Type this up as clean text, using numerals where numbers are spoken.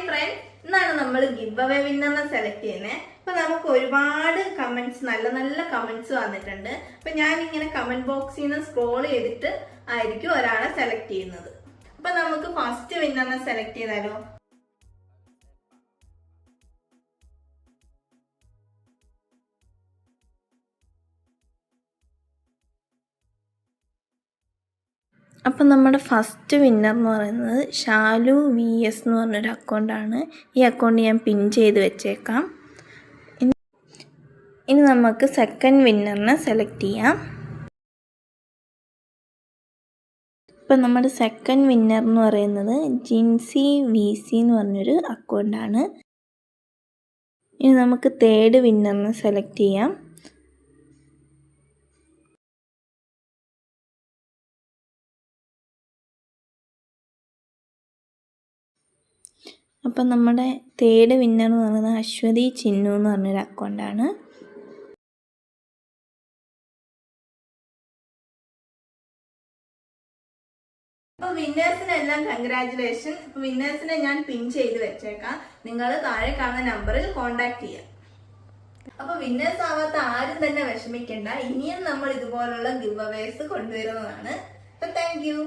Friends, ഇന്നാണ് നമ്മൾ give away വിന്നറിനെ select ചെയ്യുന്നത്. അപ്പൊ നമുക്ക് ഒരുപാട് കമന്റ്സ്, നല്ല നല്ല കമന്റ്സ് വന്നിട്ടുണ്ട്. അപ്പൊ ഞാൻ ഇങ്ങനെ കമന്റ് ബോക്സിൽ നിന്ന് സ്ക്രോൾ ചെയ്തിട്ട് ആയിരിക്കും ഒരാളെ സെലക്ട് ചെയ്യുന്നത്. അപ്പൊ നമുക്ക് ഫസ്റ്റ് വിന്നറിനെ സെലക്ട് ചെയ്താലോ? അപ്പം നമ്മുടെ ഫസ്റ്റ് വിന്നർ എന്ന് പറയുന്നത് ഷാലു VS എന്ന് പറഞ്ഞൊരു അക്കൗണ്ടാണ്. ഈ അക്കൗണ്ട് ഞാൻ പിൻ ചെയ്ത് വെച്ചേക്കാം. ഇനി നമുക്ക് സെക്കൻഡ് വിന്നറിനെ സെലക്ട് ചെയ്യാം. ഇപ്പം നമ്മുടെ സെക്കൻഡ് വിന്നർ എന്ന് പറയുന്നത് ജിൻസി VC എന്ന് പറഞ്ഞൊരു അക്കൗണ്ടാണ്. ഇനി നമുക്ക് തേർഡ് വിന്നറിനെ സെലക്ട് ചെയ്യാം. അപ്പം നമ്മുടെ തേർഡ് വിന്നർ എന്ന് പറയുന്നത് അശ്വതി ചിന്നു എന്ന് പറഞ്ഞൊരു അക്കൗണ്ടാണ്. അപ്പോൾ വിന്നേഴ്സിനെല്ലാം കൺഗ്രാജുലേഷൻ. അപ്പോൾ വിന്നേഴ്സിനെ ഞാൻ പിൻ ചെയ്ത് വെച്ചേക്കാം. നിങ്ങൾ താഴെ കാണുന്ന നമ്പറിൽ കോൺടാക്ട് ചെയ്യാം. അപ്പോൾ വിന്നേഴ്സ് ആവാത്ത ആരും തന്നെ വിഷമിക്കേണ്ട. ഇനിയും നമ്മൾ ഇതുപോലുള്ള ഗിവ് അവേസ് കൊണ്ടുവരുന്നതാണ്. അപ്പോൾ താങ്ക് യു.